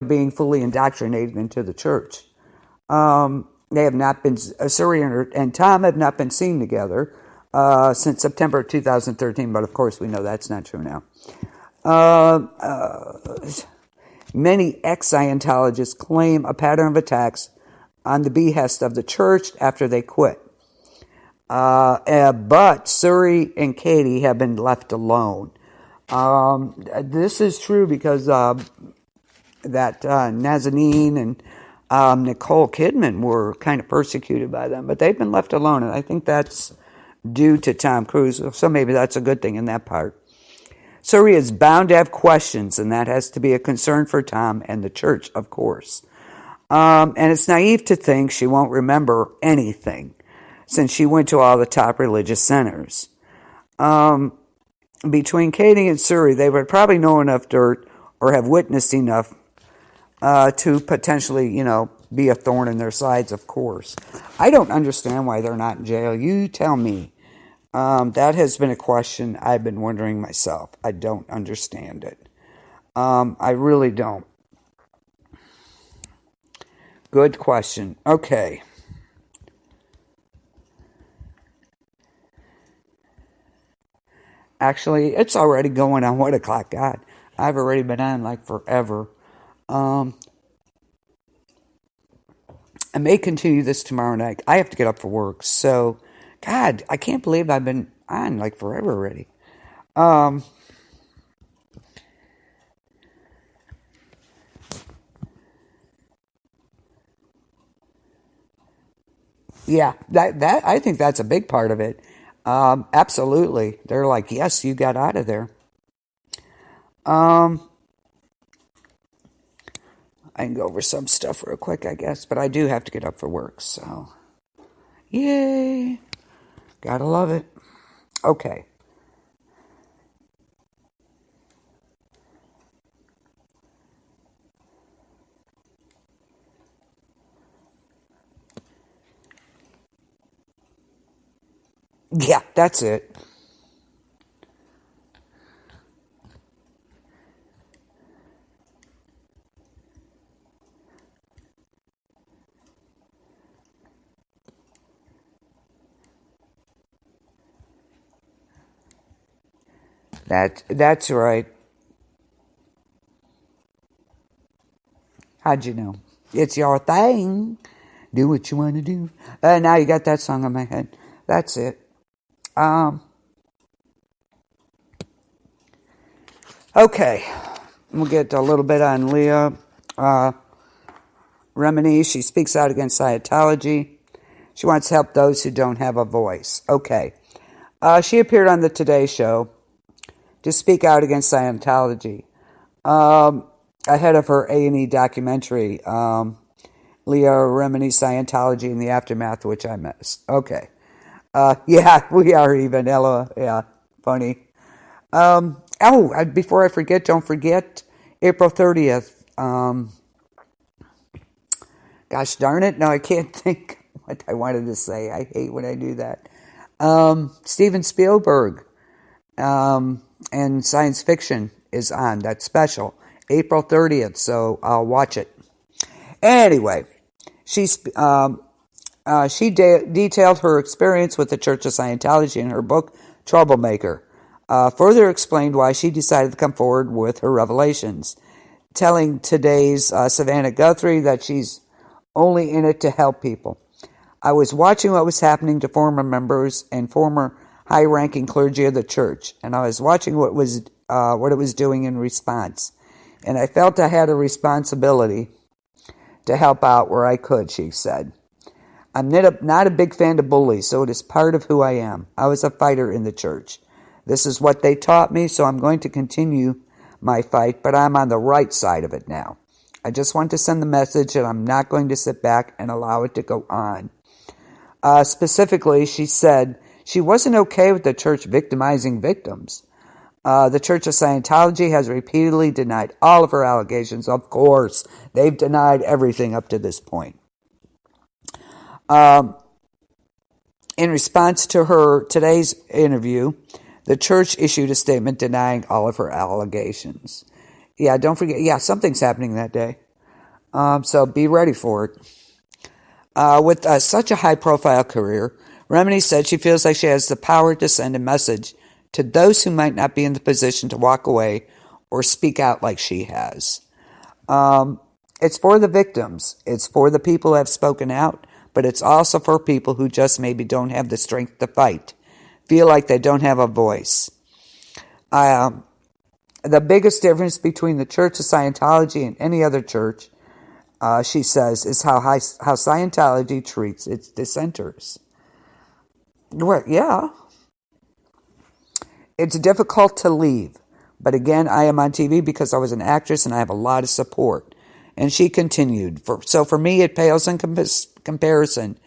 being fully indoctrinated into the church. They have not been, Suri and Tom have not been seen together since September 2013, but of course we know that's not true now. Many ex-Scientologists claim a pattern of attacks on the behest of the church after they quit. But Suri and Katie have been left alone. This is true because that Nazanin and Nicole Kidman were kind of persecuted by them, but they've been left alone, and I think that's due to Tom Cruise, so maybe that's a good thing in that part. Suri is bound to have questions, and that has to be a concern for Tom and the church, of course. And it's naive to think she won't remember anything, since she went to all the top religious centers. Between Katie and Suri, they would probably know enough dirt or have witnessed enough to potentially, be a thorn in their sides, of course. I don't understand why they're not in jail. You tell me. That has been a question I've been wondering myself. I don't understand it. I really don't. Good question. Okay. Actually, it's already going on 1 o'clock. God, I've already been on like forever. I may continue this tomorrow night. I have to get up for work. So, God, I can't believe I've been on like forever already. Yeah, that I think that's a big part of it. Absolutely. They're like, yes, you got out of there. I can go over some stuff real quick, I guess, but I do have to get up for work, so yay. Gotta love it. Okay. Yeah, that's it. That's right. How'd you know? It's your thing. Do what you want to do. Now you got that song in my head. That's it. Okay. We'll get a little bit on Leah Remini. She speaks out against Scientology. She wants to help those who don't have a voice. Okay. She appeared on the Today Show to speak out against Scientology. Ahead of her A&E documentary, Leah Remini, Scientology in the Aftermath, which I missed. Okay. Yeah, we are even, Ella. Yeah, funny. Before I forget, don't forget, April 30th. Gosh darn it, no, I can't think what I wanted to say. I hate when I do that. Steven Spielberg and science fiction is on. That's special. April 30th, so I'll watch it. Anyway, she detailed her experience with the Church of Scientology in her book, Troublemaker. Further explained why she decided to come forward with her revelations, telling today's Savannah Guthrie that she's only in it to help people. I was watching what was happening to former members and former high-ranking clergy of the church, and I was watching what it was doing in response. And I felt I had a responsibility to help out where I could, she said. I'm not a big fan of bullies, so it is part of who I am. I was a fighter in the church. This is what they taught me, so I'm going to continue my fight, but I'm on the right side of it now. I just want to send the message that I'm not going to sit back and allow it to go on. Specifically, she said she wasn't okay with the church victimizing victims. The Church of Scientology has repeatedly denied all of her allegations. Of course, they've denied everything up to this point. In response to her today's interview, the church issued a statement denying all of her allegations. Yeah, don't forget. Yeah, something's happening that day. So be ready for it. With such a high-profile career, Remini said she feels like she has the power to send a message to those who might not be in the position to walk away or speak out like she has. It's for the victims. It's for the people who have spoken out, but it's also for people who just maybe don't have the strength to fight, feel like they don't have a voice. The biggest difference between the Church of Scientology and any other church, she says, is how Scientology treats its dissenters. Well, yeah. It's difficult to leave. But again, I am on TV because I was an actress and I have a lot of support. And she continued. So for me, it pales in comparison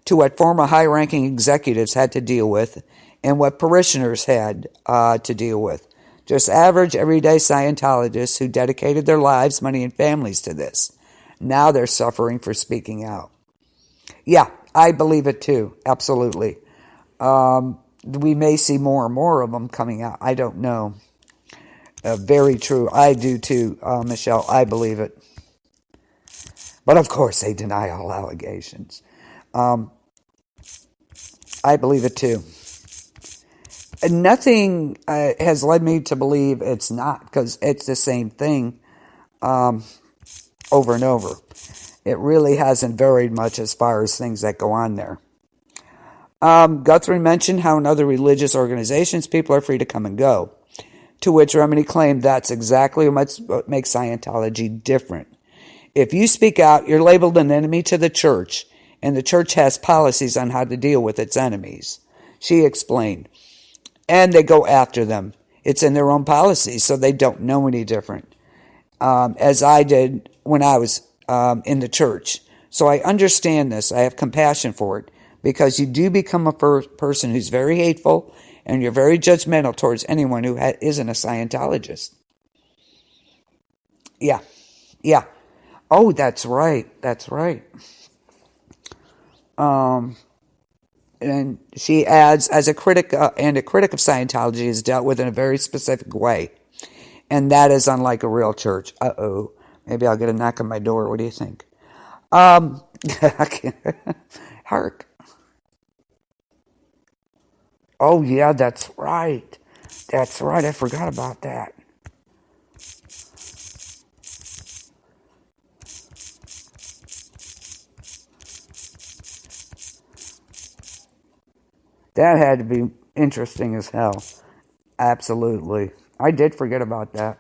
to what former high-ranking executives had to deal with and what parishioners had to deal with. Just average, everyday Scientologists who dedicated their lives, money, and families to this. Now they're suffering for speaking out. Yeah, I believe it too. Absolutely. We may see more and more of them coming out. I don't know. Very true. I do too, Michelle. I believe it. But of course, they deny all allegations. I believe it too. And nothing has led me to believe it's not, because it's the same thing over and over. It really hasn't varied much as far as things that go on there. Guthrie mentioned how in other religious organizations people are free to come and go, to which Remini claimed that's exactly what makes Scientology different. If you speak out, you're labeled an enemy to the church, and the church has policies on how to deal with its enemies. She explained. And they go after them. It's in their own policies, so they don't know any different, as I did when I was in the church. So I understand this. I have compassion for it, because you do become a person who's very hateful, and you're very judgmental towards anyone who isn't a Scientologist. Yeah. Oh, that's right. And she adds, as a critic and a critic of Scientology is dealt with in a very specific way. And that is unlike a real church. Uh-oh. Maybe I'll get a knock on my door. What do you think? Hark. Oh, yeah, that's right. I forgot about that. That had to be interesting as hell. Absolutely. I did forget about that.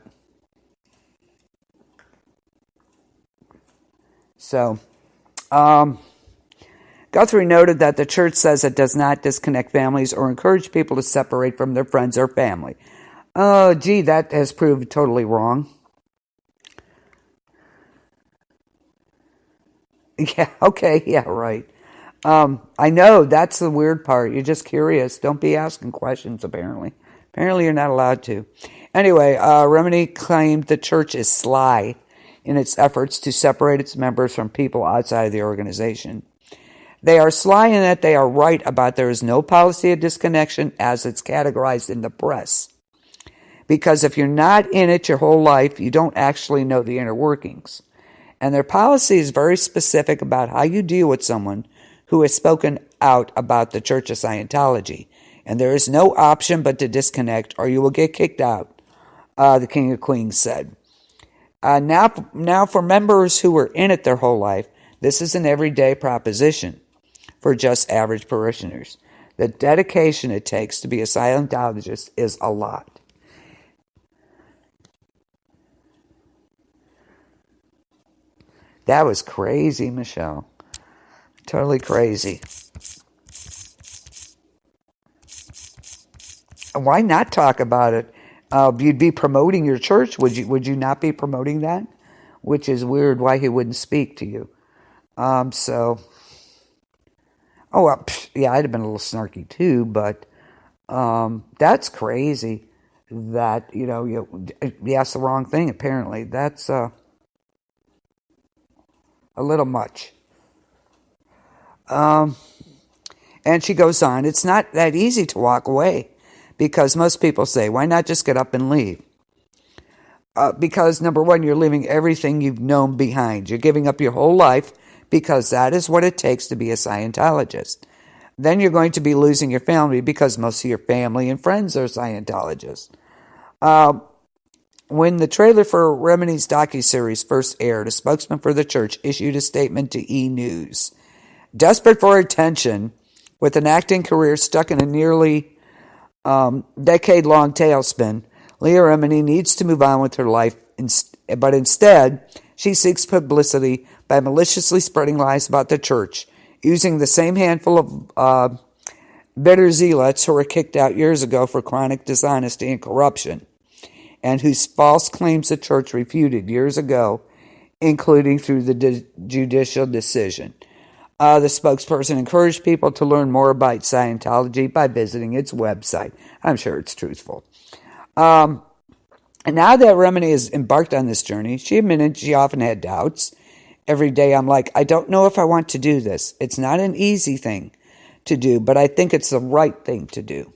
So, Guthrie noted that the church says it does not disconnect families or encourage people to separate from their friends or family. Oh, gee, that has proved totally wrong. Yeah, okay, yeah, right. I know, that's the weird part. You're just curious. Don't be asking questions, apparently. Apparently you're not allowed to. Anyway, Remini claimed the church is sly in its efforts to separate its members from people outside of the organization. They are sly in that they are right about there is no policy of disconnection as it's categorized in the press. Because if you're not in it your whole life, you don't actually know the inner workings. And their policy is very specific about how you deal with someone who has spoken out about the Church of Scientology. And there is no option but to disconnect or you will get kicked out, the King of Queens said. Now for members who were in it their whole life, this is an everyday proposition for just average parishioners. The dedication it takes to be a Scientologist is a lot. That was crazy, Michelle. Totally crazy. Why not talk about it? You'd be promoting your church. Would you not be promoting that? Which is weird why he wouldn't speak to you. Yeah, I'd have been a little snarky too, but that's crazy that, you asked the wrong thing, apparently. That's a little much. And she goes on, it's not that easy to walk away because most people say, why not just get up and leave? because number one, you're leaving everything you've known behind. You're giving up your whole life because that is what it takes to be a Scientologist. Then you're going to be losing your family because most of your family and friends are Scientologists. When the trailer for Remini's docuseries first aired, a spokesman for the church issued a statement to E! News. Desperate for attention, with an acting career stuck in a nearly decade-long tailspin, Leah Remini needs to move on with her life, but instead, she seeks publicity by maliciously spreading lies about the church, using the same handful of bitter zealots who were kicked out years ago for chronic dishonesty and corruption, and whose false claims the church refuted years ago, including through the judicial decision. The spokesperson encouraged people to learn more about Scientology by visiting its website. I'm sure it's truthful. And now that Remini has embarked on this journey, she admitted she often had doubts. Every day I'm like, I don't know if I want to do this. It's not an easy thing to do, but I think it's the right thing to do.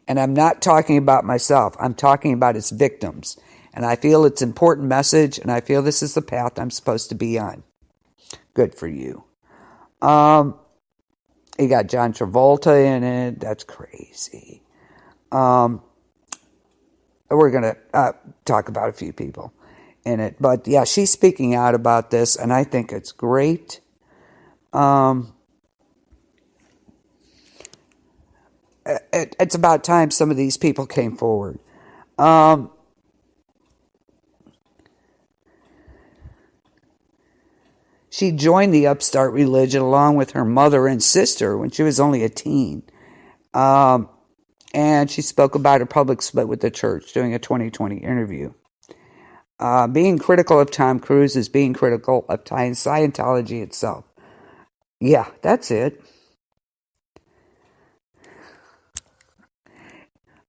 And I'm not talking about myself. I'm talking about its victims. And I feel it's an important message, and I feel this is the path I'm supposed to be on. Good for you. You got John Travolta in it. That's crazy. We're going to talk about a few people in it. But yeah, she's speaking out about this, and I think it's great. It's about time some of these people came forward. She joined the upstart religion along with her mother and sister when she was only a teen. And she spoke about her public split with the church during a 2020 interview. Being critical of Tom Cruise is being critical of Scientology itself. Yeah, that's it.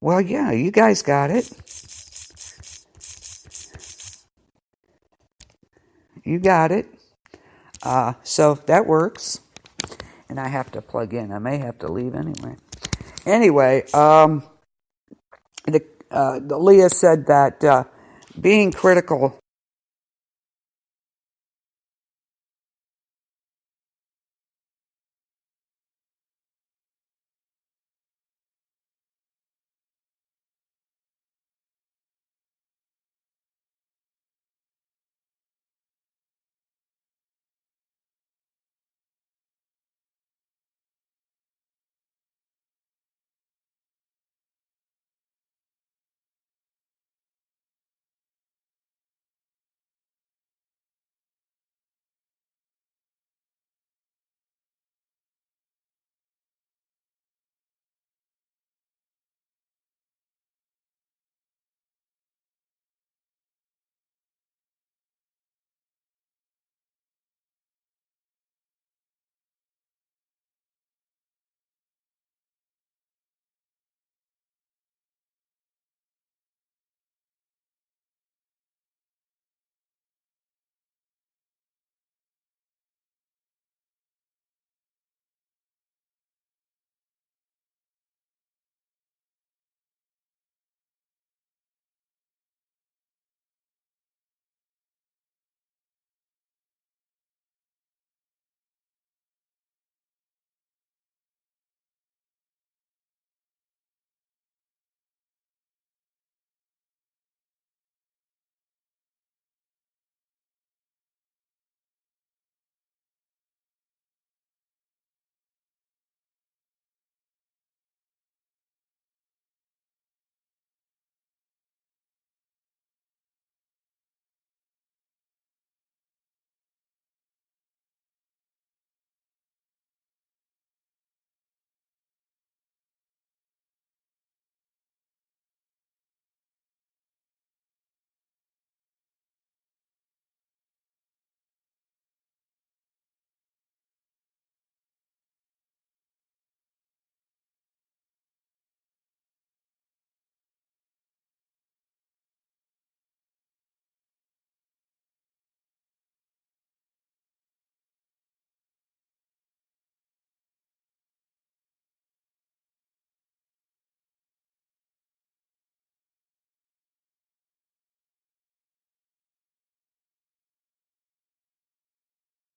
Well, yeah, you guys got it. You got it. So that works. And I have to plug in. I may have to leave anyway. Anyway, Leah said that being critical